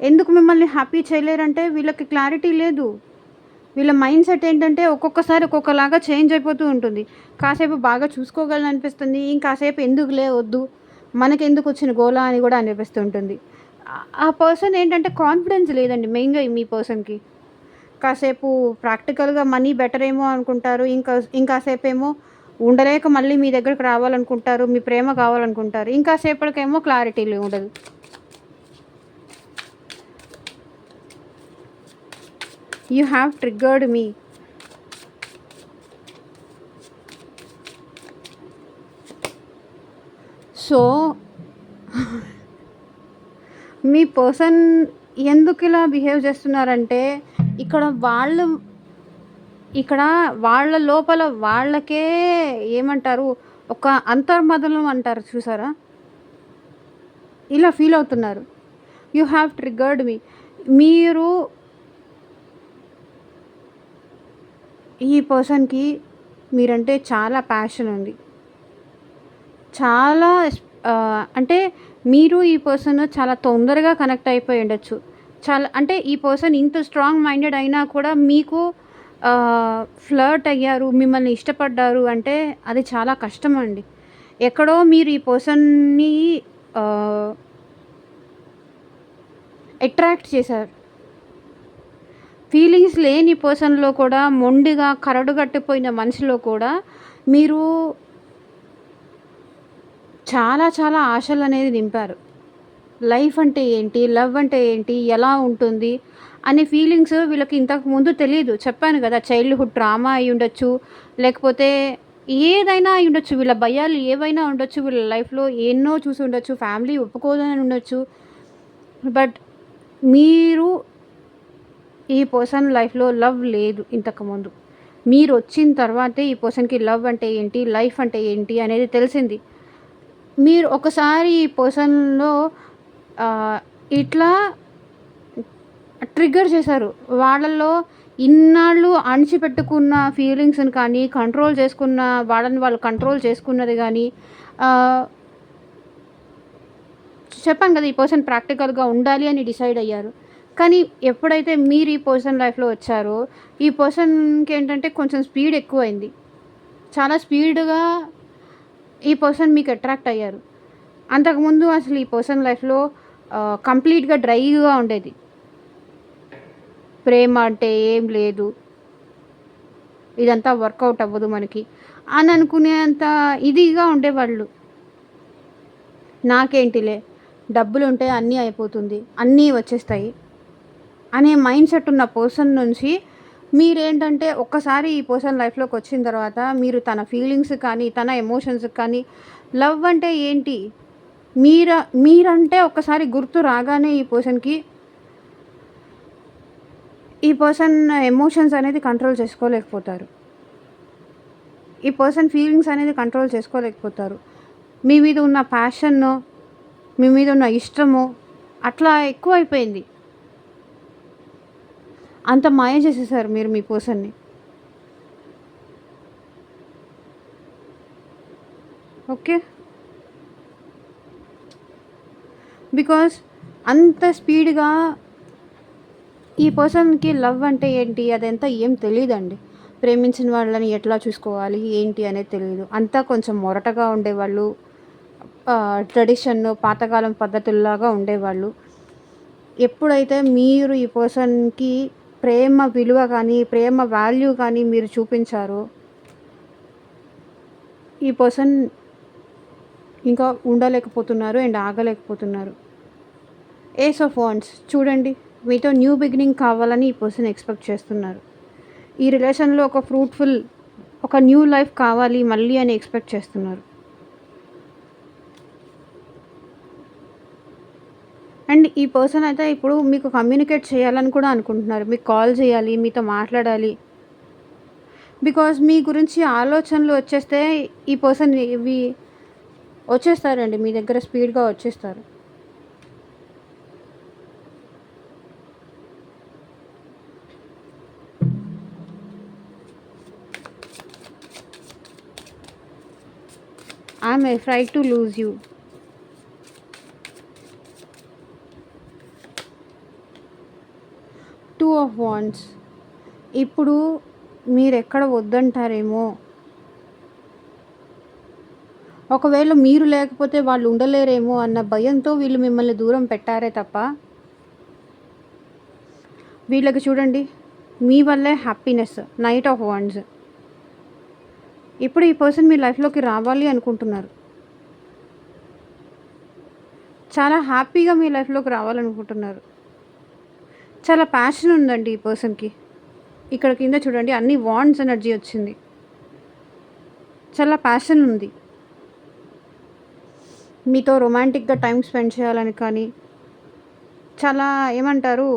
ఎందుకు మిమ్మల్ని హ్యాపీ చేయలేరంటే వీళ్ళకి క్లారిటీ లేదు. వీళ్ళ మైండ్ సెట్ ఏంటంటే ఒక్కొక్కసారి ఒక్కొక్కలాగా చేంజ్ అయిపోతూ ఉంటుంది. కాసేపు బాగా చూసుకోగలను అనిపిస్తుంది, ఇంకాసేపు ఎందుకులే వద్దు మనకెందుకు వచ్చిన గోలా అని కూడా అనిపిస్తుంటుంది. ఆ పర్సన్ ఏంటంటే కాన్ఫిడెన్స్ లేదండి మెయిన్గా మీ పర్సన్కి. కాసేపు ప్రాక్టికల్గా మనీ బెటర్ ఏమో అనుకుంటారు, ఇంకాసేపు ఏమో ఉండలేక మళ్ళీ మీ దగ్గరకు రావాలనుకుంటారు, మీ ప్రేమ కావాలనుకుంటారు, ఇంకాసేపటికేమో క్లారిటీ ఉండదు. You have triggered me. So me person ఎందుకు ఇలా బిహేవ్ చేస్తున్నారంటే ఇక్కడ వాళ్ళ లోపల వాళ్ళకే ఏమంటారు, ఒక అంతర్మదనం అంటారు చూసారా, ఇలా ఫీల్ అవుతున్నారు. You have triggered me. ఈ పర్సన్కి మీరంటే చాలా ప్యాషన్ ఉంది. చాలా అంటే మీరు ఈ పర్సన్ చాలా తొందరగా కనెక్ట్ అయిపోయి ఉండొచ్చు. చాలా అంటే ఈ పర్సన్ ఇంత స్ట్రాంగ్ మైండెడ్ అయినా కూడా మీకు ఫ్లర్ట్ అయ్యారు, మిమ్మల్ని ఇష్టపడ్డారు అంటే అది చాలా కష్టమండి. ఎక్కడో మీరు ఈ పర్సన్‌ని ఆహ్, అట్రాక్ట్ చేశారు. ఫీలింగ్స్ లేని పర్సన్‌లో కూడా మొండిగా కరడుగట్టిపోయిన మనిషిలో కూడా మీరు చాలా చాలా ఆశలనేది నింపారు. లైఫ్ అంటే ఏంటి? లవ్ అంటే ఏంటి? ఎలా ఉంటుంది? అనే ఫీలింగ్స్ వీళ్ళకి ఇంతకు ముందు తెలీదు. చెప్పాను గదా! చైల్డ్‌హుడ్ ట్రామా అయ్యుండొచ్చు. లేకపోతే ఏదైనా అయ్యుండొచ్చు. వీళ్ళ భయాలు ఏవైనా ఉండొచ్చు. వీళ్ళ లైఫ్‌లో ఎన్నో చూసుండొచ్చు. ఫ్యామిలీ ఒప్పుకోదని ఉండొచ్చు. బట్ మీరు ఈ పర్సన్ లైఫ్‌లో లవ్ లేదు ఇంతకుముందు. మీరొచ్చిన తర్వాతే ఈ పర్సన్‌కి లవ్ అంటే ఏంటి? లైఫ్ అంటే ఏంటి? అనేది తెలిసింది. మీరు ఒకసారి ఈ పర్సన్‌లో ఆహ్, ఇట్లా ట్రిగ్గర్ చేశారు. వాళ్ళలో ఇన్నాళ్ళు అణిచిపెట్టుకున్న ఫీలింగ్స్‌ని కానీ, కంట్రోల్ చేసుకున్న వాళ్ళని వాళ్ళు కంట్రోల్ చేసుకున్నది గానీ, ఆహ్, చెప్పాను కదా! ఈ పర్సన్ ప్రాక్టికల్‌గా ఉండాలి అని డిసైడ్ అయ్యారు. కానీ ఎప్పుడైతే మీరు ఈ పర్సన్ లైఫ్‌లో వచ్చారో, ఈ పర్సన్‌కేంటంటే కొంచెం స్పీడ్ ఎక్కువైంది. చాలా స్పీడ్‌గా ఈ పర్సన్ మీకు అట్రాక్ట్ అయ్యారు. అంతకుముందు అసలు ఈ పర్సన్ లైఫ్‌లో కంప్లీట్‌గా డ్రైగా ఉండేది. ప్రేమ అంటే ఏం లేదు. ఇదంతా వర్కౌట్ అవ్వదు మనకి అని అనుకునేంత ఇదిగా ఉండేవాళ్ళు. నాకేంటిలే డబ్బులుంటే అన్నీ అయిపోతుంది. అన్నీ వచ్చేస్తాయి అనే మైండ్ సెట్ ఉన్న పర్సన్ నుంచి మీరేంటంటే ఒక్కసారి ఈ పర్సన్ లైఫ్‌లోకి వచ్చిన తర్వాత మీరు తన ఫీలింగ్స్ కానీ, తన ఎమోషన్స్‌కి కానీ లవ్ అంటే ఏంటి? మీర మీరంటే ఒక్కసారి గుర్తు రాగానే ఈ పర్సన్ ఎమోషన్స్ అనేది కంట్రోల్ చేసుకోలేకపోతారు. ఈ పర్సన్ ఫీలింగ్స్ అనేది కంట్రోల్ చేసుకోలేకపోతారు. మీ మీద ఉన్న ప్యాషను, మీ మీద ఉన్న ఇష్టము అట్లా ఎక్కువైపోయింది. అంత మాయ చేసేసారు మీరు మీ పర్సన్‌ని. ఓకే. బికాజ్ అంత స్పీడ్‌గా ఈ పర్సన్‌కి లవ్ అంటే ఏంటి? అదంతా ఏం తెలీదండి. ప్రేమించిన వాళ్ళని ఎట్లా చూసుకోవాలి? ఏంటి అనేది తెలీదు. అంతా కొంచెం మొరటగా ఉండేవాళ్ళు. ట్రెడిషన్ పాతకాలం పద్ధతుల్లాగా ఉండేవాళ్ళు. ఎప్పుడైతే మీరు ఈ పర్సన్‌కి ప్రేమ విలువ కానీ, ప్రేమ వాల్యూ కానీ మీరు చూపించారో, ఈ పర్సన్ ఇంకా ఉండలేకపోతున్నారు అండ్ ఆగలేకపోతున్నారు. ఏస్ ఆఫ్ వాండ్స్ చూడండి. మీతో న్యూ బిగినింగ్ కావాలని ఈ పర్సన్ ఎక్స్‌పెక్ట్ చేస్తున్నారు. ఈ రిలేషన్‌లో ఒక న్యూ లైఫ్ కావాలి మళ్ళీ అని ఎక్స్‌పెక్ట్ చేస్తున్నారు. అండ్ ఈ పర్సన్ అయితే ఇప్పుడు మీకు కమ్యూనికేట్ చేయాలని కూడా అనుకుంటున్నారు. మీకు కాల్ చేయాలి, మీతో మాట్లాడాలి. బికాజ్ మీ గురించి ఆలోచనలు వచ్చేస్తే ఈ పర్సన్ ఇవి వచ్చేస్తారండి. మీ దగ్గర స్పీడ్‌గా వచ్చేస్తారు. I am afraid to lose you. Two of wands. ఇప్పుడు మీరెక్కడ వద్దంటారేమో, ఒకవేళ మీరు లేకపోతే వాళ్ళు ఉండలేరేమో అన్న భయంతో వీళ్ళు మిమ్మల్ని దూరం పెట్టారే తప్ప, వీళ్ళకి చూడండి మీ వల్లే హ్యాపీనెస్. Knight of wands. ఇప్పుడు ఈ పర్సన్ మీ లైఫ్‌లోకి రావాలి అనుకుంటున్నారు. చాలా హ్యాపీగా మీ లైఫ్‌లోకి రావాలనుకుంటున్నారు. చాలా ప్యాషన్ ఉందండి ఈ పర్సన్‌కి. ఇక్కడ కింద చూడండి అన్ని వాండ్స్ ఎనర్జీ వచ్చింది. చాలా ప్యాషన్ ఉంది. మీతో రొమాంటిక్‌గా టైమ్ స్పెండ్ చేయాలని కానీ, చాలా ఏమంటారు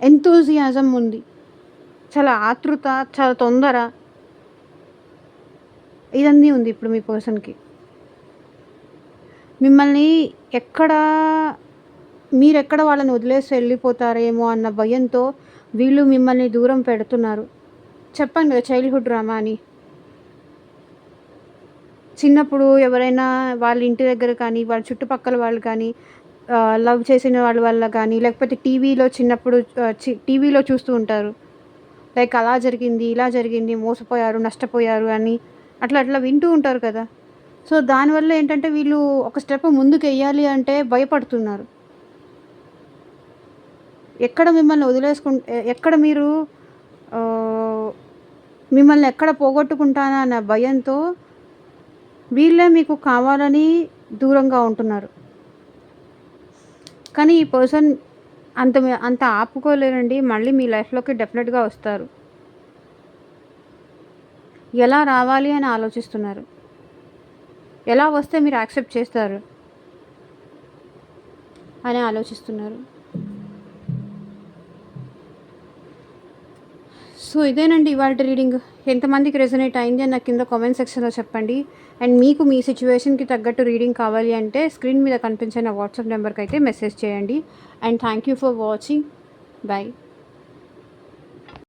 ఎంతూజియాజం ఉంది. చాలా ఆతృత, చాలా తొందర ఇదన్నీ ఉంది ఇప్పుడు మీ పర్సన్‌కి. మిమ్మల్ని ఎక్కడ మీరెక్కడ వాళ్ళని వదిలేసి వెళ్ళిపోతారేమో అన్న భయంతో వీళ్ళు మిమ్మల్ని దూరం పెడుతున్నారు. చెప్పాను కదా చైల్డ్‌హుడ్ డ్రామా అని. చిన్నప్పుడు ఎవరైనా వాళ్ళ ఇంటి దగ్గర కానీ, వాళ్ళ చుట్టుపక్కల వాళ్ళు కానీ లవ్ చేసిన వాళ్ళ వల్ల కానీ, లేకపోతే టీవీలో చిన్నప్పుడు టీవీలో చూస్తూ ఉంటారు. లైక్ అలా జరిగింది, ఇలా జరిగింది, మోసపోయారు, నష్టపోయారు అని అట్లా వింటూ ఉంటారు కదా! సో, దానివల్ల ఏంటంటే వీళ్ళు ఒక స్టెప్ ముందుకెయ్యాలి అంటే భయపడుతున్నారు. ఎక్కడ మిమ్మల్ని ఎక్కడ మీరు ఆహ్, మిమ్మల్ని ఎక్కడ పోగొట్టుకుంటానా అన్న భయంతో వీళ్ళే మీకు కావాలని దూరంగా ఉంటున్నారు. కానీ ఈ పర్సన్ అంత ఆపుకోలేరండి. మళ్ళీ మీ లైఫ్‌లోకి డెఫినెట్‌గా వస్తారు. ఎలా రావాలి అని ఆలోచిస్తున్నారు. ఎలా వస్తే మీరు యాక్సెప్ట్ చేస్తారు అని ఆలోచిస్తున్నారు. సో, ఇదేనండి ఇవాల్టి రీడింగ్. ఎంతమందికి రెజొనేట్ అయింది అని నాకు కింద కామెంట్ సెక్షన్‌లో చెప్పండి. అండ్ మీకు మీ సిట్యుయేషన్‌కి తగ్గట్టు రీడింగ్ కావాలి అంటే స్క్రీన్ మీద కనిపించే నా వాట్సాప్ నెంబర్‌కైతే మెసేజ్ చేయండి. And thank you for watching. By.